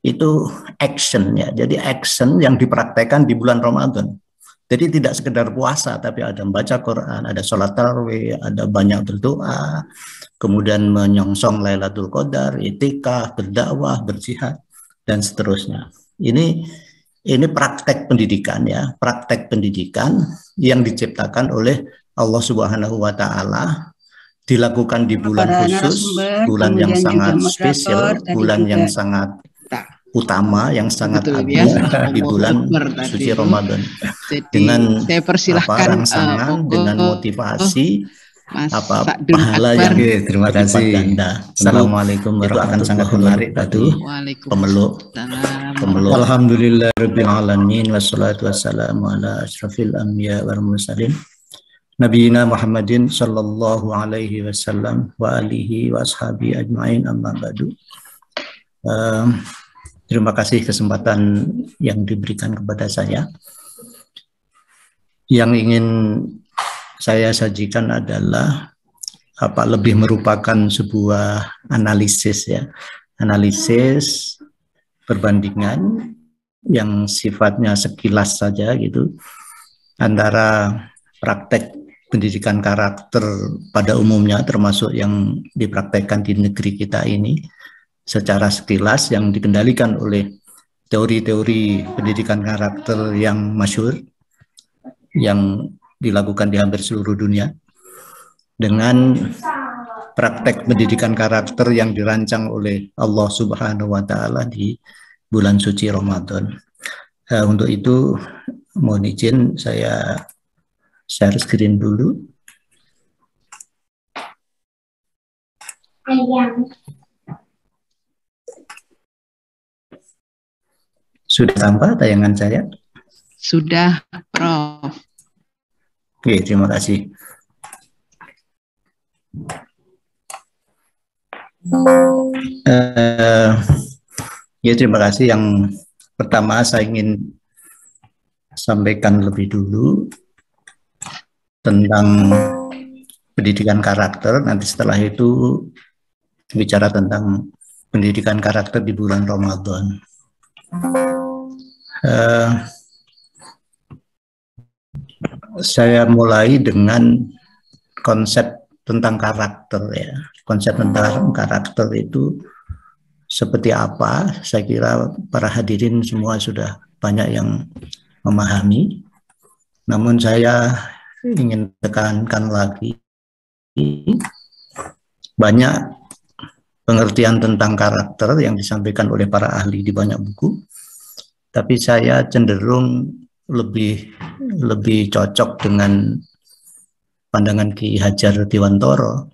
itu action ya. Jadi action yang dipraktekkan di bulan Ramadan. Jadi tidak sekedar puasa, tapi ada membaca Quran, ada sholat tarawih, ada banyak berdoa, kemudian menyongsong Lailatul Qadar, itikaf, berdakwah, berjihad, dan seterusnya. Ini praktek pendidikan ya, praktek pendidikan yang diciptakan oleh Allah Subhanahu wa Taala, dilakukan di bulan khusus, bulan yang sangat spesial, bulan yang sangat utama, yang sangat agung di bulan suci Ramadan. Dengan saya persilahkan rangsangan, dengan motivasi pahala yang terima kasih ganda. Assalamualaikum warahmatullahi wabarakatuh. Pemeluk. Alhamdulillahirabbil alamin wassalatu wassalamu ala asyrafil anbiya wal mursalin nabiyina Muhammadin sallallahu alaihi wasallam wa alihi wa ashabi ajmain, amma ba'du. Terima kasih kesempatan yang diberikan kepada saya. Yang ingin saya sajikan adalah lebih merupakan sebuah analisis ya, analisis perbandingan yang sifatnya sekilas saja gitu antara praktek pendidikan karakter pada umumnya, termasuk yang dipraktekkan di negeri kita ini secara sekilas, yang dikendalikan oleh teori-teori pendidikan karakter yang masyhur yang dilakukan di hampir seluruh dunia, dengan praktek pendidikan karakter yang dirancang oleh Allah Subhanahu wa Ta'ala di bulan suci Ramadan. Untuk itu mohon izin saya share screen dulu. Sudah tampak tayangan saya? Sudah, Prof. Oke, terima kasih. Ya, terima kasih. Yang pertama saya ingin sampaikan lebih dulu tentang pendidikan karakter. Nanti setelah itu bicara tentang pendidikan karakter di bulan Ramadan. Saya mulai dengan konsep tentang karakter ya. Konsep tentang karakter itu seperti apa? Saya kira para hadirin semua sudah banyak yang memahami. Namun saya ingin tekankan lagi, banyak pengertian tentang karakter yang disampaikan oleh para ahli di banyak buku. Tapi saya cenderung lebih cocok dengan pandangan Ki Hajar Dewantara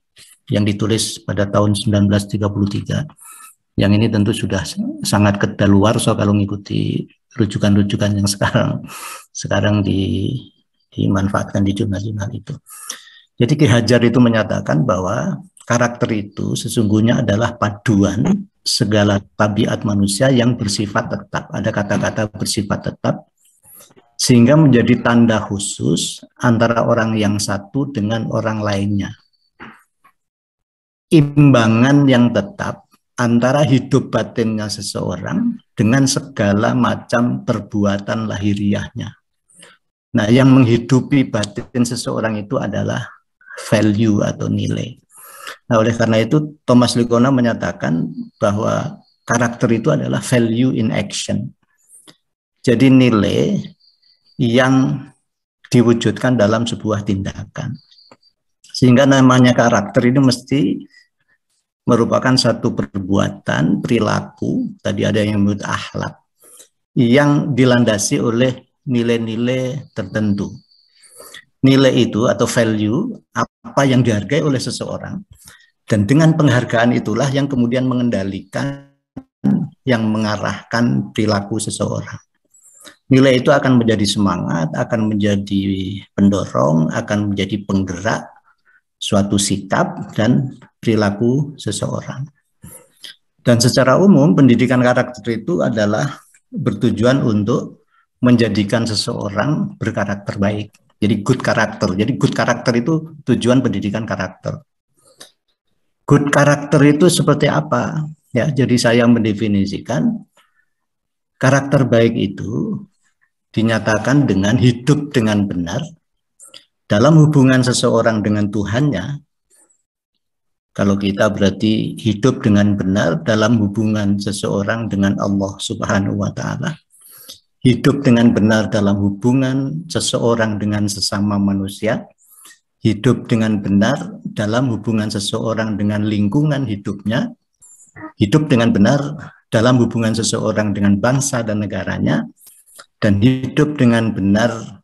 yang ditulis pada tahun 1933. Yang ini tentu sudah sangat kedaluarsa kalau mengikuti rujukan-rujukan yang sekarang dimanfaatkan di jurnal-jurnal itu. Jadi Ki Hajar itu menyatakan bahwa karakter itu sesungguhnya adalah paduan segala tabiat manusia yang bersifat tetap. Ada kata-kata bersifat tetap, sehingga menjadi tanda khusus antara orang yang satu dengan orang lainnya. Imbangan yang tetap antara hidup batinnya seseorang dengan segala macam perbuatan lahiriahnya. Nah, yang menghidupi batin seseorang itu adalah value atau nilai. Nah, oleh karena itu Thomas Lickona menyatakan bahwa karakter itu adalah value in action. Jadi nilai yang diwujudkan dalam sebuah tindakan. Sehingga namanya karakter ini mesti merupakan satu perbuatan, perilaku, tadi ada yang menyebut akhlak, yang dilandasi oleh nilai-nilai tertentu. Nilai itu atau value, apa yang dihargai oleh seseorang, dan dengan penghargaan itulah yang kemudian mengendalikan, yang mengarahkan perilaku seseorang. Nilai itu akan menjadi semangat, akan menjadi pendorong, akan menjadi penggerak suatu sikap dan perilaku seseorang. Dan secara umum pendidikan karakter itu adalah bertujuan untuk menjadikan seseorang berkarakter baik. Jadi good karakter. Jadi good karakter itu tujuan pendidikan karakter. Good karakter itu seperti apa? Ya, jadi saya mendefinisikan karakter baik itu dinyatakan dengan hidup dengan benar dalam hubungan seseorang dengan Tuhannya. Kalau kita berarti hidup dengan benar dalam hubungan seseorang dengan Allah Subhanahu wa Ta'ala. Hidup dengan benar dalam hubungan seseorang dengan sesama manusia. Hidup dengan benar dalam hubungan seseorang dengan lingkungan hidupnya. Hidup dengan benar dalam hubungan seseorang dengan bangsa dan negaranya. Dan hidup dengan benar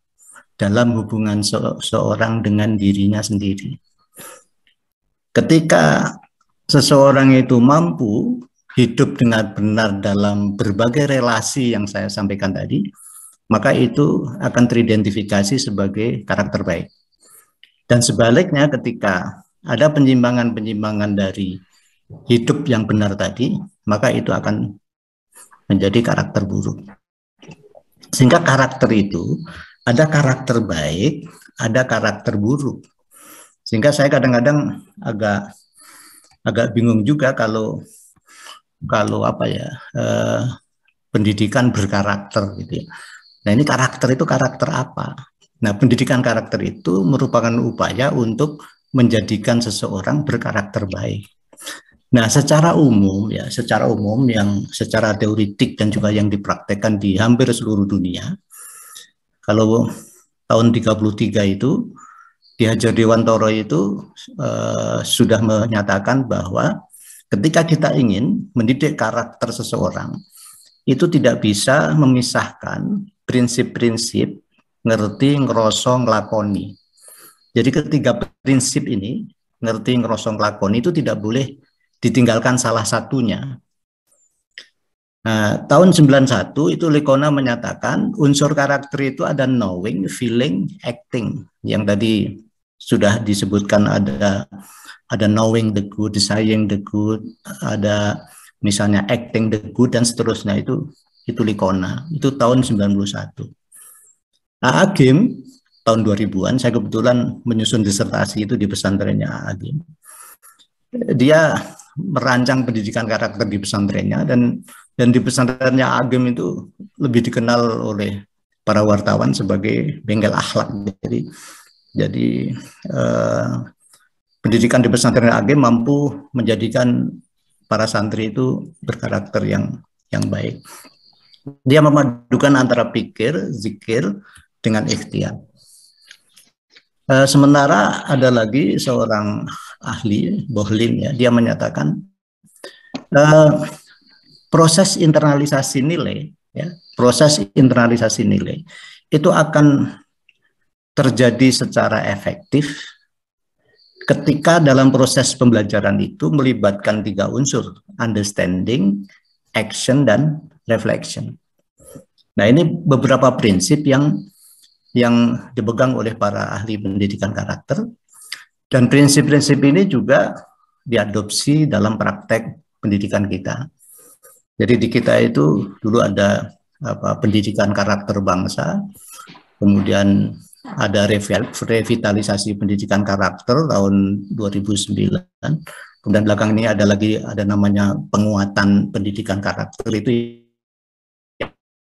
dalam hubungan seseorang dengan dirinya sendiri. Ketika seseorang itu mampu hidup dengan benar dalam berbagai relasi yang saya sampaikan tadi, maka itu akan teridentifikasi sebagai karakter baik. Dan sebaliknya, ketika ada penyimpangan-penyimpangan dari hidup yang benar tadi, maka itu akan menjadi karakter buruk. Sehingga karakter itu ada karakter baik, ada karakter buruk. Sehingga saya kadang-kadang agak bingung juga kalau pendidikan berkarakter gitu ya. Nah, ini karakter itu karakter apa? Nah, pendidikan karakter itu merupakan upaya untuk menjadikan seseorang berkarakter baik. Nah, secara umum yang secara teoritik dan juga yang dipraktekkan di hampir seluruh dunia, kalau tahun 33 itu Ki Hajar Dewantara itu sudah menyatakan bahwa ketika kita ingin mendidik karakter seseorang, itu tidak bisa memisahkan prinsip-prinsip ngerti, ngeroso, ngelakoni. Jadi ketiga prinsip ini, ngerti, ngeroso, ngelakoni, itu tidak boleh ditinggalkan salah satunya. Nah, tahun 91 itu Lekona menyatakan unsur karakter itu ada knowing, feeling, acting. Yang tadi sudah disebutkan, ada knowing the good, saying the good, ada misalnya acting the good dan seterusnya, itu Lekona, itu tahun 91. Nah, Agim tahun 2000-an, saya kebetulan menyusun disertasi itu di pesantrennya Agim. Dia merancang pendidikan karakter di pesantrennya, dan di pesantrennya Agim itu lebih dikenal oleh para wartawan sebagai bengkel akhlak. Jadi pendidikan di pesantren Agim mampu menjadikan para santri itu berkarakter yang baik. Dia memadukan antara pikir, zikir, dengan ikhtiar. Sementara ada lagi seorang ahli, Bohlin, ya, dia menyatakan proses internalisasi nilai, ya, proses internalisasi nilai itu akan terjadi secara efektif ketika dalam proses pembelajaran itu melibatkan tiga unsur, understanding, action, dan reflection. Nah, ini beberapa prinsip yang dipegang oleh para ahli pendidikan karakter, dan prinsip-prinsip ini juga diadopsi dalam praktek pendidikan kita. Jadi di kita itu dulu ada pendidikan karakter bangsa, kemudian ada revitalisasi pendidikan karakter tahun 2009. Kemudian belakang ini ada namanya penguatan pendidikan karakter, itu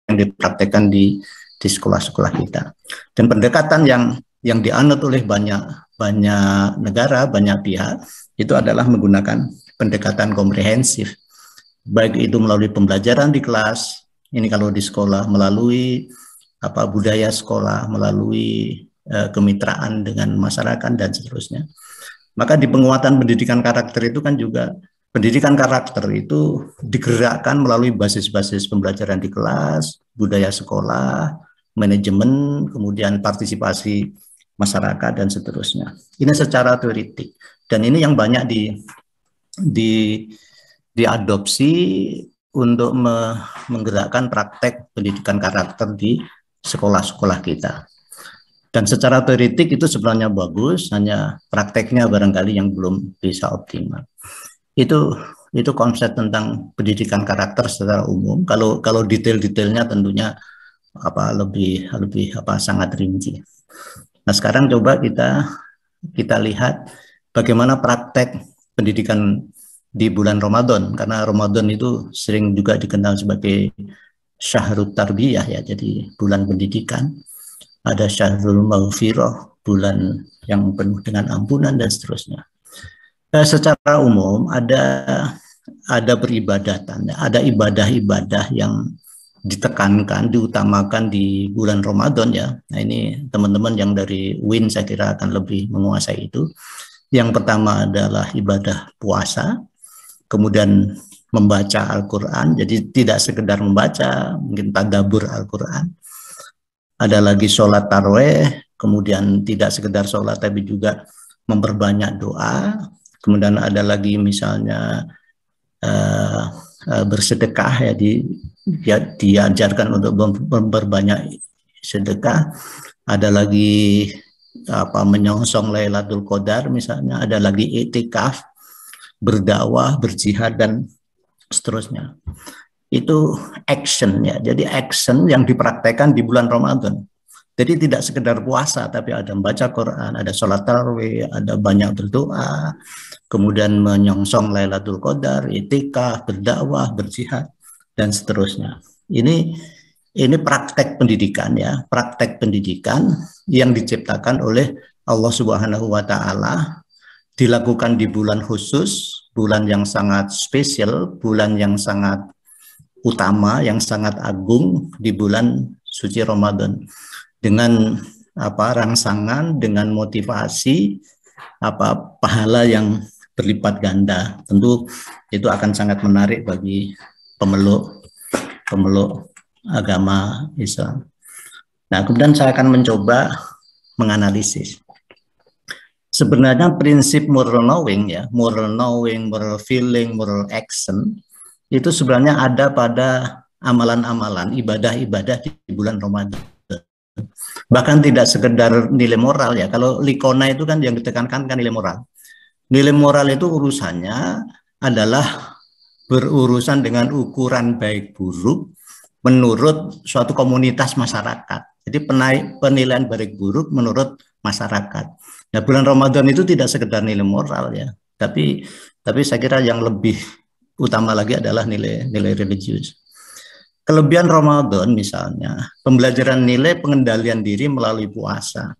yang dipraktekkan di sekolah-sekolah kita. Dan pendekatan yang dianut oleh banyak negara, banyak pihak, itu adalah menggunakan pendekatan komprehensif. Baik itu melalui pembelajaran di kelas, ini kalau di sekolah, melalui budaya sekolah, melalui kemitraan dengan masyarakat dan seterusnya. Maka di penguatan pendidikan karakter itu kan juga pendidikan karakter itu digerakkan melalui basis-basis pembelajaran di kelas, budaya sekolah, manajemen, kemudian partisipasi masyarakat dan seterusnya. Ini secara teoritik, dan ini yang banyak diadopsi untuk menggerakkan praktek pendidikan karakter di sekolah-sekolah kita. Dan secara teoritik itu sebenarnya bagus, hanya prakteknya barangkali yang belum bisa optimal. Itu konsep tentang pendidikan karakter secara umum. Kalau detail-detailnya tentunya lebih sangat rinci. Nah, sekarang coba kita lihat bagaimana praktek pendidikan di bulan Ramadan, karena Ramadan itu sering juga dikenal sebagai syahrul tarbiyah ya, jadi bulan pendidikan. Ada syahrul maghfirah, bulan yang penuh dengan ampunan dan seterusnya. Secara umum ada peribadatan, ada ibadah-ibadah yang ditekankan, diutamakan di bulan Ramadan ya. Nah ini teman-teman yang dari WIN saya kira akan lebih menguasai itu. Yang pertama adalah ibadah puasa, kemudian membaca Al-Quran, jadi tidak sekedar membaca, mungkin tadabbur Al-Quran. Ada lagi sholat tarawih, kemudian tidak sekedar sholat tapi juga memperbanyak doa. Kemudian ada lagi misalnya bersedekah ya, diajarkan untuk memperbanyak sedekah. Ada lagi menyongsong Lailatul Qadar misalnya, ada lagi iktikaf, berdakwah, berjihad dan seterusnya. Itu action ya. Jadi action yang dipraktekkan di bulan Ramadan. Jadi tidak sekedar puasa, tapi ada membaca Quran, ada sholat tarawih, ada banyak berdoa, kemudian menyongsong Lailatul Qadar, iktikaf, berdakwah, berjihad dan seterusnya. Ini praktek pendidikan ya, praktek pendidikan yang diciptakan oleh Allah Subhanahu wa taala, dilakukan di bulan khusus, bulan yang sangat spesial, bulan yang sangat utama, yang sangat agung di bulan suci Ramadan, dengan rangsangan, dengan motivasi pahala yang berlipat ganda. Tentu itu akan sangat menarik bagi pemeluk agama Islam. Nah, kemudian saya akan mencoba menganalisis. Sebenarnya prinsip moral knowing ya, moral knowing, moral feeling, moral action itu sebenarnya ada pada amalan-amalan, ibadah-ibadah di bulan Ramadan. Bahkan tidak sekedar nilai moral ya. Kalau likona itu kan yang ditekankan kan nilai moral. Nilai moral itu urusannya adalah berurusan dengan ukuran baik buruk menurut suatu komunitas masyarakat. Jadi penilaian baik buruk menurut masyarakat. Nah, bulan Ramadan itu tidak sekedar nilai moral ya, tapi saya kira yang lebih utama lagi adalah nilai religius. Kelebihan Ramadan misalnya, pembelajaran nilai pengendalian diri melalui puasa.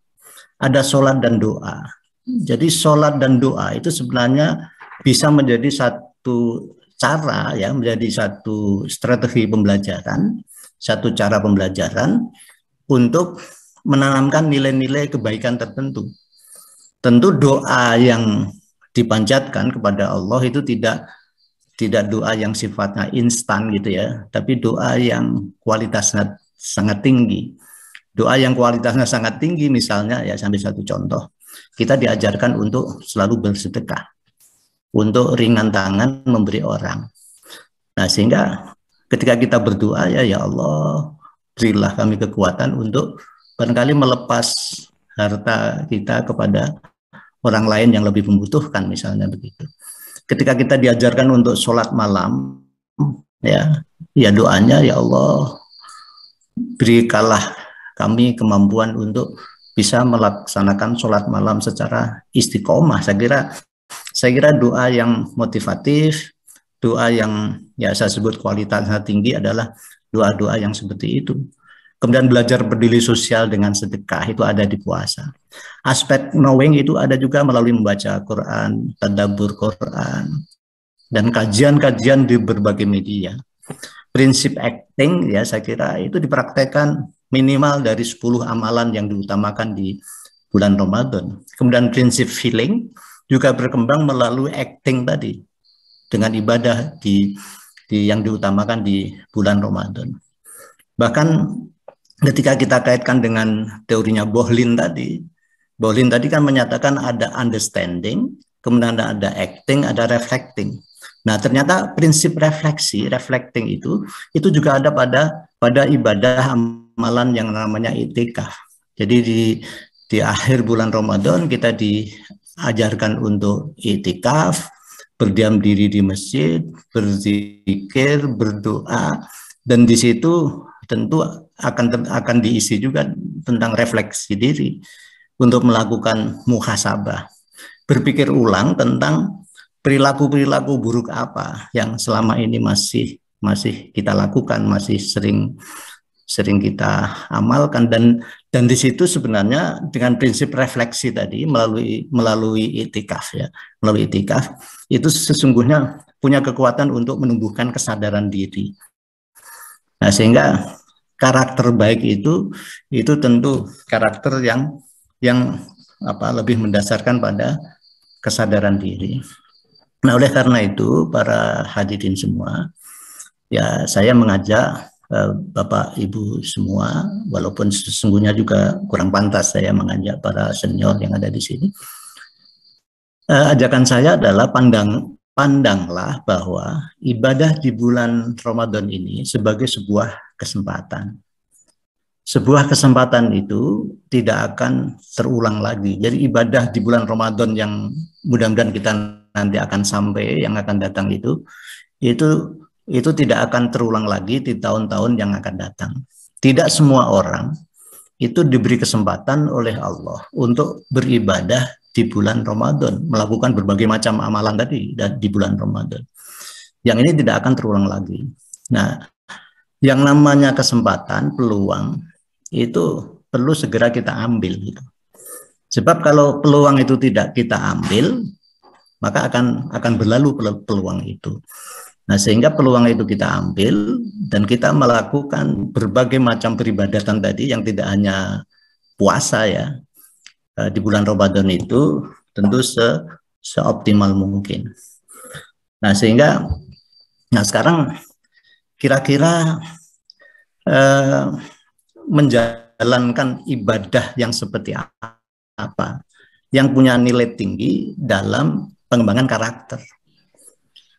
Ada sholat dan doa. Jadi sholat dan doa itu sebenarnya bisa menjadi satu cara ya, menjadi satu strategi pembelajaran, satu cara pembelajaran untuk menanamkan nilai-nilai kebaikan tertentu. Tentu doa yang dipanjatkan kepada Allah itu tidak doa yang sifatnya instan gitu ya, tapi doa yang kualitasnya sangat tinggi. Doa yang kualitasnya sangat tinggi misalnya ya, sampai satu contoh, kita diajarkan untuk selalu bersedekah, untuk ringan tangan memberi orang. Nah, sehingga ketika kita berdoa ya Allah, berilah kami kekuatan untuk barangkali melepas harta kita kepada orang lain yang lebih membutuhkan misalnya begitu. Ketika kita diajarkan untuk sholat malam, ya doanya ya Allah, berikanlah kami kemampuan untuk bisa melaksanakan sholat malam secara istiqomah. Saya kira doa yang motivatif, doa yang ya saya sebut kualitasnya tinggi adalah doa-doa yang seperti itu. Kemudian belajar berdiri sosial dengan sedekah itu ada di puasa. Aspek knowing itu ada juga melalui membaca Quran, tadabbur Quran, dan kajian-kajian di berbagai media. Prinsip acting ya saya kira itu dipraktekkan minimal dari 10 amalan yang diutamakan di bulan Ramadan. Kemudian prinsip feeling juga berkembang melalui acting tadi dengan ibadah yang diutamakan di bulan Ramadan. Bahkan ketika kita kaitkan dengan teorinya Bohlin tadi kan menyatakan ada understanding, kemudian ada acting, ada reflecting. Nah, ternyata prinsip reflecting itu juga ada pada ibadah amalan yang namanya iktikaf. Jadi di akhir bulan Ramadan kita diajarkan untuk iktikaf, berdiam diri di masjid, berzikir, berdoa, dan di situ tentu akan diisi juga tentang refleksi diri untuk melakukan muhasabah, berpikir ulang tentang perilaku buruk apa yang selama ini masih masih kita lakukan, masih sering kita amalkan, dan di situ sebenarnya dengan prinsip refleksi tadi melalui itikaf ya, melalui itikaf itu sesungguhnya punya kekuatan untuk menumbuhkan kesadaran diri. Nah, sehingga karakter baik itu tentu karakter yang lebih mendasarkan pada kesadaran diri. Nah, oleh karena itu para hadirin semua, ya saya mengajak Bapak Ibu semua, walaupun sesungguhnya juga kurang pantas saya mengajak para senior yang ada di sini. Ajakan saya adalah pandanglah bahwa ibadah di bulan Ramadan ini sebagai sebuah kesempatan. Sebuah kesempatan itu tidak akan terulang lagi. Jadi ibadah di bulan Ramadan yang mudah-mudahan kita nanti akan sampai, yang akan datang itu tidak akan terulang lagi di tahun-tahun yang akan datang. Tidak semua orang itu diberi kesempatan oleh Allah untuk beribadah di bulan Ramadan, melakukan berbagai macam amalan tadi di bulan Ramadan. Yang ini tidak akan terulang lagi. Nah, yang namanya kesempatan, peluang, itu perlu segera kita ambil. Gitu. Sebab kalau peluang itu tidak kita ambil, maka akan berlalu peluang itu. Nah, sehingga peluang itu kita ambil dan kita melakukan berbagai macam peribadatan tadi yang tidak hanya puasa ya, di bulan Ramadan itu tentu seoptimal mungkin. Nah, sehingga sekarang kira-kira menjalankan ibadah yang seperti apa yang punya nilai tinggi dalam pengembangan karakter.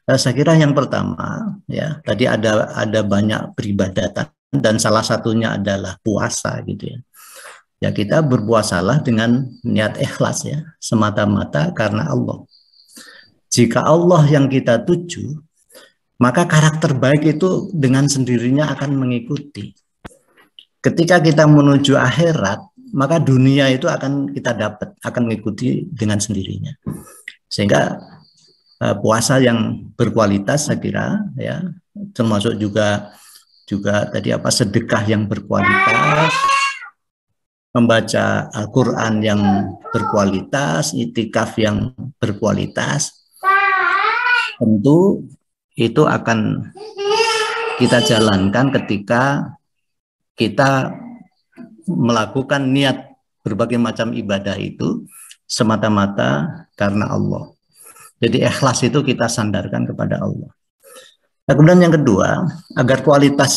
Saya kira yang pertama ya, tadi ada banyak peribadatan dan salah satunya adalah puasa gitu ya. Ya, kita berpuasalah dengan niat ikhlas ya, semata-mata karena Allah. Jika Allah yang kita tuju, maka karakter baik itu dengan sendirinya akan mengikuti. Ketika kita menuju akhirat, maka dunia itu akan kita dapat, akan mengikuti dengan sendirinya. Sehingga puasa yang berkualitas saya kira ya, termasuk juga tadi sedekah yang berkualitas, membaca Al-Quran yang berkualitas, itikaf yang berkualitas, tentu itu akan kita jalankan ketika kita melakukan niat berbagai macam ibadah itu semata-mata karena Allah. Jadi ikhlas itu kita sandarkan kepada Allah. Nah, kemudian yang kedua, agar kualitas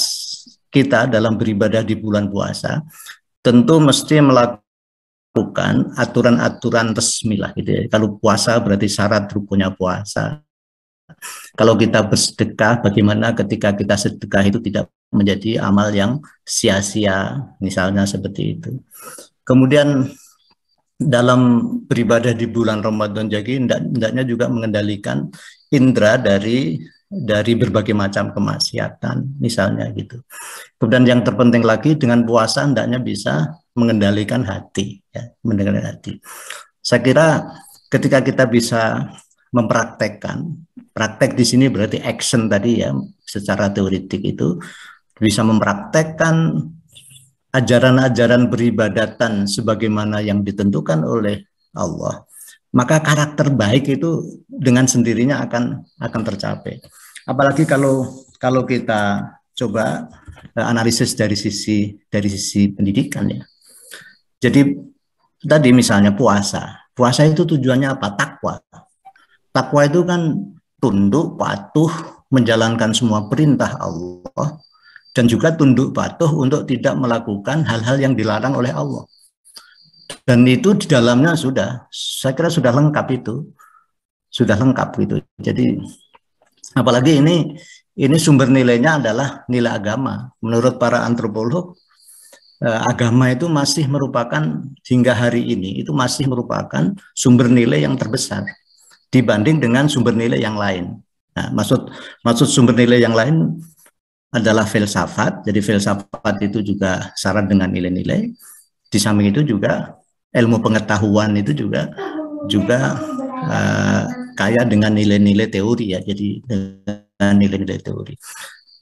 kita dalam beribadah di bulan puasa tentu mesti melakukan aturan-aturan resmi lah gitu ya. Kalau puasa berarti syarat rukunnya puasa. Kalau kita bersedekah, bagaimana ketika kita sedekah itu tidak menjadi amal yang sia-sia, misalnya seperti itu. Kemudian dalam beribadah di bulan Ramadan jadi hendaknya juga mengendalikan indera dari berbagai macam kemaksiatan, misalnya gitu. Kemudian yang terpenting lagi dengan puasa hendaknya bisa mengendalikan hati, ya, mengendalikan hati. Saya kira ketika kita bisa mempraktekkan, praktek di sini berarti action tadi ya, secara teoritik itu bisa mempraktekkan ajaran-ajaran beribadatan sebagaimana yang ditentukan oleh Allah, maka karakter baik itu dengan sendirinya akan tercapai. Apalagi kalau kita coba analisis dari sisi pendidikan ya. Jadi tadi misalnya puasa itu tujuannya apa? Takwa. Takwa itu kan tunduk, patuh, menjalankan semua perintah Allah, dan juga tunduk patuh untuk tidak melakukan hal-hal yang dilarang oleh Allah. Dan itu di dalamnya saya kira sudah lengkap itu. Sudah lengkap gitu. Jadi apalagi ini sumber nilainya adalah nilai agama. Menurut para antropolog, agama itu masih merupakan hingga hari ini itu masih merupakan sumber nilai yang terbesar dibanding dengan sumber nilai yang lain. Nah, maksud sumber nilai yang lain adalah filsafat. Jadi filsafat itu juga syarat dengan nilai-nilai. Di samping itu juga ilmu pengetahuan itu juga kaya dengan nilai-nilai teori ya. Jadi dengan nilai-nilai teori.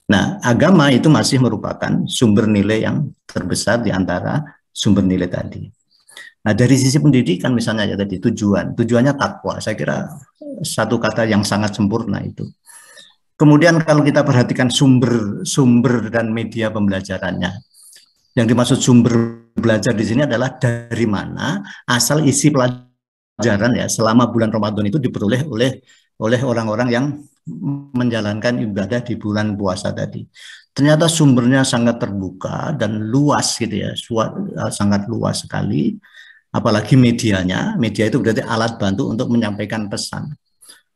Nah, agama itu masih merupakan sumber nilai yang terbesar di antara sumber nilai tadi. Nah, dari sisi pendidikan misalnya ya tadi tujuannya takwa. Saya kira satu kata yang sangat sempurna itu. Kemudian kalau kita perhatikan sumber dan media pembelajarannya, yang dimaksud sumber belajar di sini adalah dari mana asal isi pelajaran ya selama bulan Ramadan itu diperoleh oleh orang-orang yang menjalankan ibadah di bulan puasa tadi. Ternyata sumbernya sangat terbuka dan luas gitu ya, sangat luas sekali. Apalagi medianya, media itu berarti alat bantu untuk menyampaikan pesan.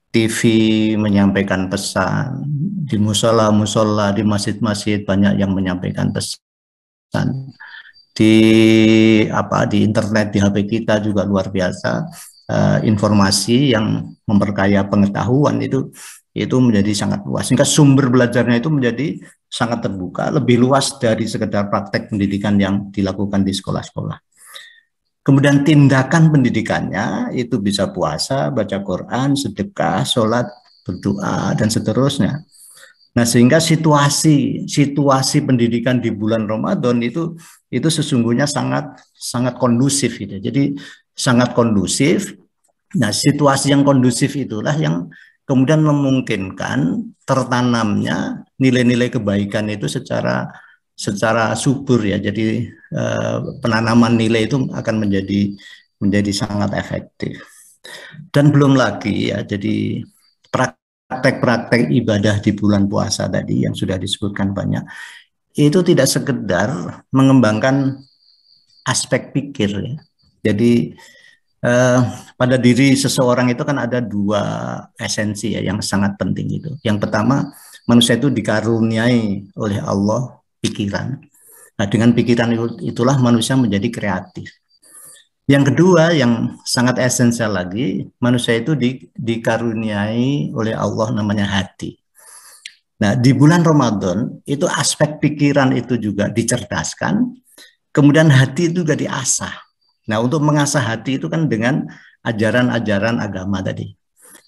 TV menyampaikan pesan, di musola, di masjid-masjid banyak yang menyampaikan pesan. Di internet, di HP kita juga luar biasa, informasi yang memperkaya pengetahuan itu menjadi sangat luas. Sehingga sumber belajarnya itu menjadi sangat terbuka, lebih luas dari sekedar praktek pendidikan yang dilakukan di sekolah-sekolah. Kemudian tindakan pendidikannya itu bisa puasa, baca Quran, sedekah, sholat, berdoa, dan seterusnya. Nah, sehingga situasi pendidikan di bulan Ramadan itu sesungguhnya sangat kondusif gitu. Jadi sangat kondusif. Nah, situasi yang kondusif itulah yang kemudian memungkinkan tertanamnya nilai-nilai kebaikan itu secara subur ya. Jadi penanaman nilai itu akan menjadi sangat efektif. Dan belum lagi ya, jadi praktek-praktek ibadah di bulan puasa tadi yang sudah disebutkan banyak, itu tidak sekedar mengembangkan aspek pikir ya. Jadi pada diri seseorang itu kan ada dua esensi ya yang sangat penting itu. Yang pertama, manusia itu dikaruniai oleh Allah pikiran. Nah, dengan pikiran itulah manusia menjadi kreatif. Yang kedua, yang sangat esensial lagi, manusia itu dikaruniai oleh Allah namanya hati. Nah, di bulan Ramadan, itu aspek pikiran itu juga dicerdaskan, kemudian hati itu juga diasah. Nah, untuk mengasah hati itu kan dengan ajaran-ajaran agama tadi.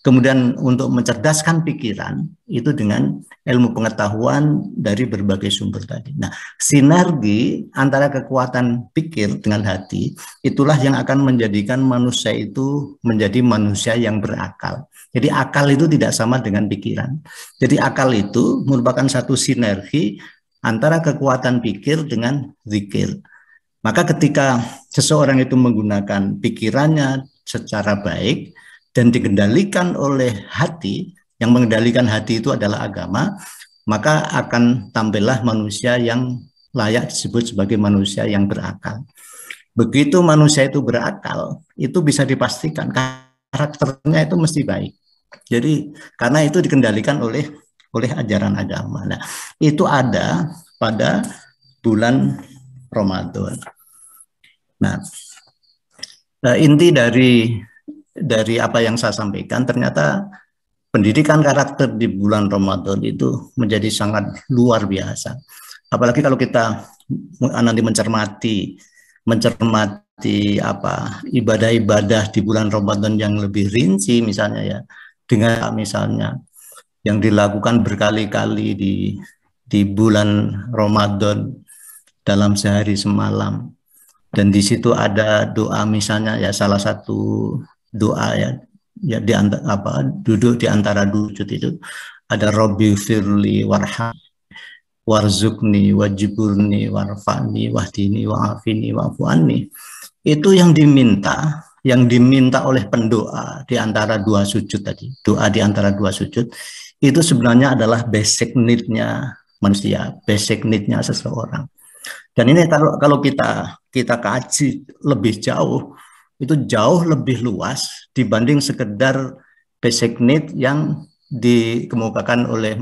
Kemudian untuk mencerdaskan pikiran itu dengan ilmu pengetahuan dari berbagai sumber tadi. Nah, sinergi antara kekuatan pikir dengan hati itulah yang akan menjadikan manusia itu menjadi manusia yang berakal. Jadi akal itu tidak sama dengan pikiran. Jadi akal itu merupakan satu sinergi antara kekuatan pikir dengan zikir. Maka ketika seseorang itu menggunakan pikirannya secara baik, dan dikendalikan oleh hati, yang mengendalikan hati itu adalah agama, maka akan tampillah manusia yang layak disebut sebagai manusia yang berakal. Begitu manusia itu berakal, itu bisa dipastikan karakternya itu mesti baik. Jadi karena itu dikendalikan oleh ajaran agama. Nah, itu ada pada bulan Ramadan. Nah, inti dari apa yang saya sampaikan, ternyata pendidikan karakter di bulan Ramadan itu menjadi sangat luar biasa. Apalagi kalau kita nanti mencermati ibadah-ibadah di bulan Ramadan yang lebih rinci misalnya ya, dengan misalnya yang dilakukan berkali-kali di bulan Ramadan dalam sehari semalam. Dan di situ ada doa misalnya ya, salah satu doa ya duduk di antara sujud itu ada Robbi firli warham warzukni wajiburni warfani wahdini wa'afini wa'fu'anni. Itu yang diminta oleh pendoa di antara dua sujud tadi. Doa di antara dua sujud itu sebenarnya adalah basic need-nya manusia, basic need-nya seseorang. Dan ini kalau kita kaji lebih jauh, itu jauh lebih luas dibanding sekedar basic need yang dikemukakan oleh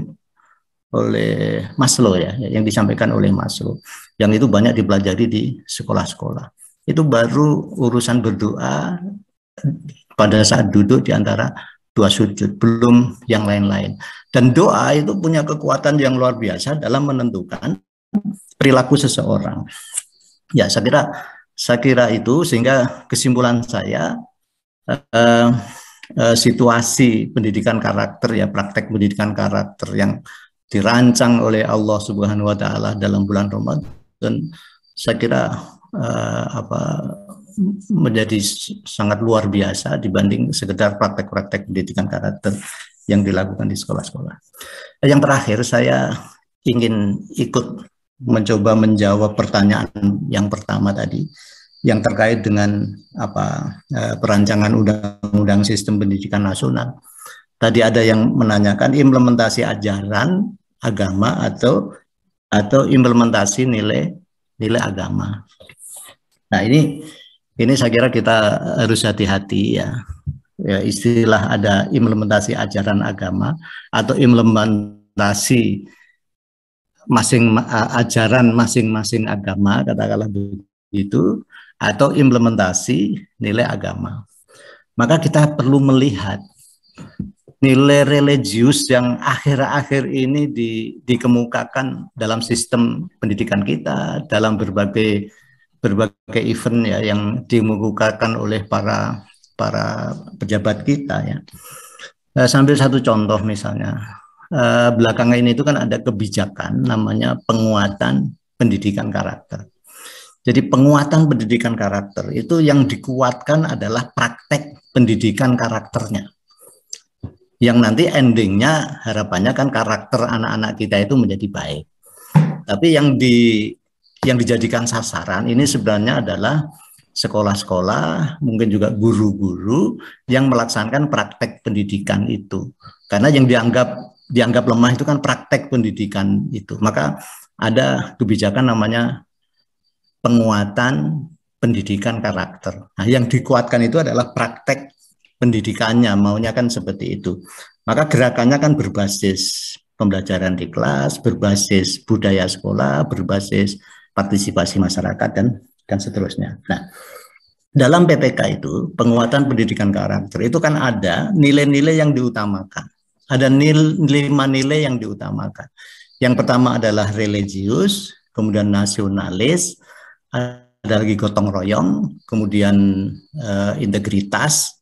Maslow ya, yang disampaikan oleh Maslow, yang itu banyak dipelajari di sekolah-sekolah. Itu baru urusan berdoa pada saat duduk di antara dua sujud, belum yang lain-lain. Dan doa itu punya kekuatan yang luar biasa dalam menentukan perilaku seseorang. Ya, saya kira itu, sehingga kesimpulan saya situasi pendidikan karakter ya, praktek pendidikan karakter yang dirancang oleh Allah Subhanahu wa taala dalam bulan Ramadan, saya kira menjadi sangat luar biasa dibanding sekedar praktek-praktek pendidikan karakter yang dilakukan di sekolah-sekolah. Yang terakhir, saya ingin ikut mencoba menjawab pertanyaan yang pertama tadi, yang terkait dengan perancangan undang-undang sistem pendidikan nasional. Tadi ada yang menanyakan implementasi ajaran agama atau implementasi nilai agama. Nah, ini saya kira kita harus hati-hati ya. Istilah ada implementasi ajaran agama atau implementasi ajaran masing-masing agama, katakanlah begitu, atau implementasi nilai agama. Maka kita perlu melihat nilai religius yang akhir-akhir ini dikemukakan dalam sistem pendidikan kita, dalam berbagai event ya yang dikemukakan oleh para pejabat kita ya. Sambil satu contoh misalnya, belakangan ini itu kan ada kebijakan namanya penguatan pendidikan karakter. Jadi penguatan pendidikan karakter itu yang dikuatkan adalah praktek pendidikan karakternya. Yang nanti endingnya harapannya kan karakter anak-anak kita itu menjadi baik. Tapi yang dijadikan sasaran ini sebenarnya adalah sekolah-sekolah, mungkin juga guru-guru yang melaksanakan praktek pendidikan itu. Karena yang dianggap lemah itu kan praktek pendidikan itu. Maka ada kebijakan namanya penguatan pendidikan karakter. Nah, yang dikuatkan itu adalah praktek pendidikannya, maunya kan seperti itu. Maka gerakannya kan berbasis pembelajaran di kelas, berbasis budaya sekolah, berbasis partisipasi masyarakat dan seterusnya. Nah, dalam PPK itu penguatan pendidikan karakter itu kan ada nilai-nilai yang diutamakan. Ada 5 nilai yang diutamakan. Yang pertama adalah religius, kemudian nasionalis, ada lagi gotong royong, kemudian integritas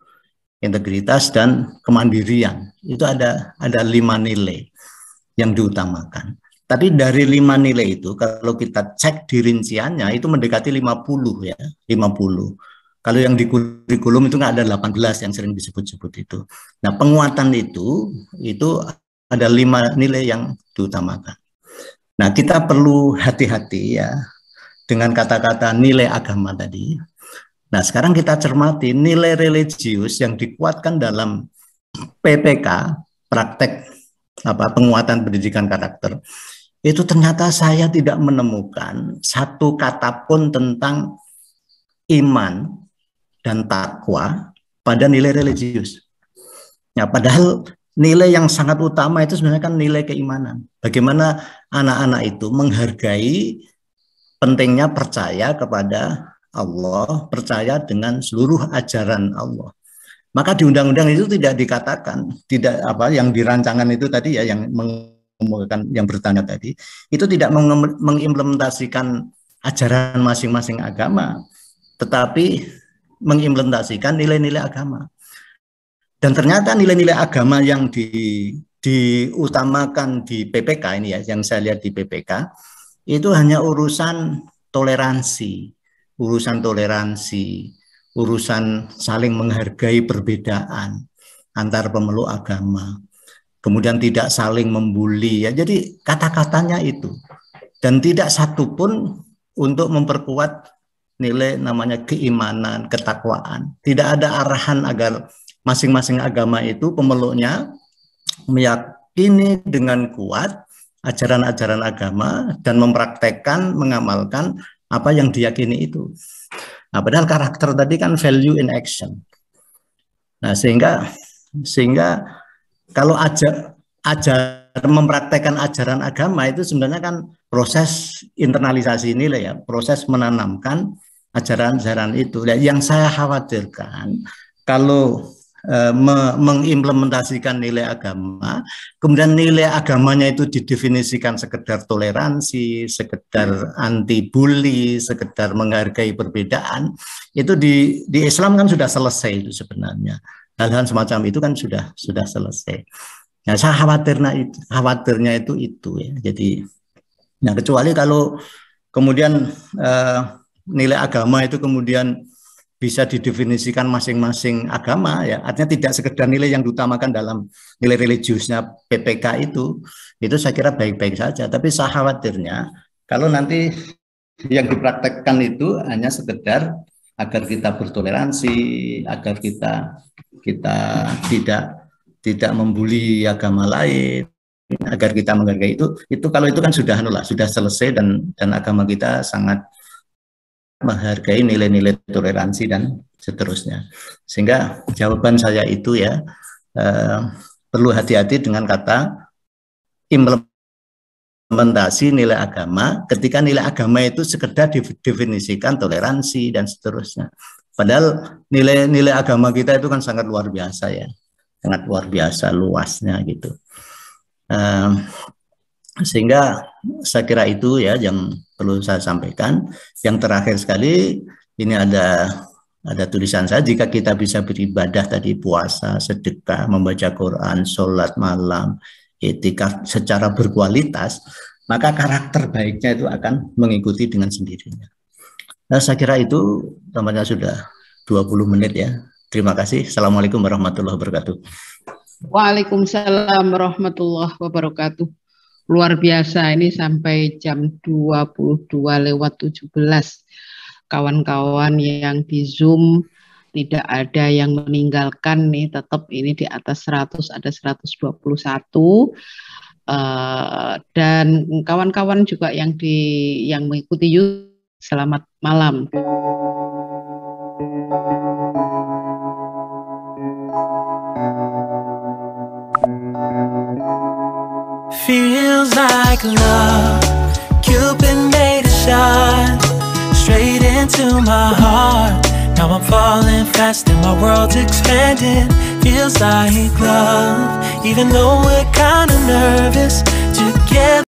dan kemandirian. Itu ada 5 nilai yang diutamakan. Tapi dari 5 nilai itu, kalau kita cek di rinciannya, itu mendekati 50 ya, 50. Kalau yang di kurikulum itu nggak ada 18 yang sering disebut-sebut itu. Nah, penguatan itu ada 5 nilai yang diutamakan. Nah, kita perlu hati-hati ya dengan kata-kata nilai agama tadi. Nah, sekarang kita cermati nilai religius yang dikuatkan dalam PPK, praktek penguatan pendidikan karakter. Itu ternyata saya tidak menemukan satu kata pun tentang iman dan takwa pada nilai religius. Ya, padahal nilai yang sangat utama itu sebenarnya kan nilai keimanan. Bagaimana anak-anak itu menghargai pentingnya percaya kepada Allah, percaya dengan seluruh ajaran Allah. Maka di undang-undang itu tidak dikatakan, tidak yang dirancangan itu tadi ya yang bertanya tadi, itu tidak mengimplementasikan ajaran masing-masing agama, tetapi mengimplementasikan nilai-nilai agama. Dan ternyata nilai-nilai agama yang diutamakan di PPK ini ya, yang saya lihat di PPK, itu hanya urusan toleransi, urusan saling menghargai perbedaan antar pemeluk agama, kemudian tidak saling membuli ya. Jadi kata-katanya itu, dan tidak satu pun untuk memperkuat nilai namanya keimanan, ketakwaan. Tidak ada arahan agar masing-masing agama itu pemeluknya meyakini dengan kuat ajaran-ajaran agama dan mempraktekkan, mengamalkan apa yang diyakini itu. Nah, padahal karakter tadi kan value in action. Nah, sehingga kalau mempraktekkan ajaran agama itu sebenarnya kan proses internalisasi nilai ya, proses menanamkan ajaran-ajaran itu. Yang saya khawatirkan kalau mengimplementasikan nilai agama, kemudian nilai agamanya itu didefinisikan sekedar toleransi, sekedar anti bully, sekedar menghargai perbedaan, itu di Islam kan sudah selesai itu sebenarnya. Hal-hal semacam itu kan sudah selesai. Nah, saya khawatirnya itu ya. Jadi, nah kecuali kalau kemudian nilai agama itu kemudian bisa didefinisikan masing-masing agama ya, artinya tidak sekedar nilai yang diutamakan dalam nilai religiusnya PPK itu saya kira baik-baik saja. Tapi saya khawatirnya kalau nanti yang dipraktekkan itu hanya sekedar agar kita bertoleransi, agar kita tidak membuli agama lain, agar kita menghargai itu kalau itu kan sudah selesai dan agama kita sangat menghargai nilai-nilai toleransi dan seterusnya. Sehingga jawaban saya itu ya perlu hati-hati dengan kata implementasi nilai agama ketika nilai agama itu sekedar didefinisikan toleransi dan seterusnya. Padahal nilai agama kita itu kan sangat luar biasa ya, sangat luar biasa luasnya gitu. Sehingga saya kira itu ya yang perlu saya sampaikan. Yang terakhir sekali ini ada tulisan saya, jika kita bisa beribadah tadi, puasa, sedekah, membaca Quran, sholat malam, etika secara berkualitas, maka karakter baiknya itu akan mengikuti dengan sendirinya. Nah, saya kira itu tampaknya sudah 20 menit ya. Terima kasih. Assalamualaikum warahmatullahi wabarakatuh. Waalaikumsalam warahmatullahi wabarakatuh. Luar biasa, ini sampai jam 22:17. Kawan-kawan yang di Zoom tidak ada yang meninggalkan nih, tetap ini di atas 100, ada 121. Dan kawan-kawan juga yang mengikuti YouTube, selamat malam. Feels like love, Cupid made a shot straight into my heart. Now I'm falling fast and my world's expanding. Feels like love, even though we're kinda nervous together.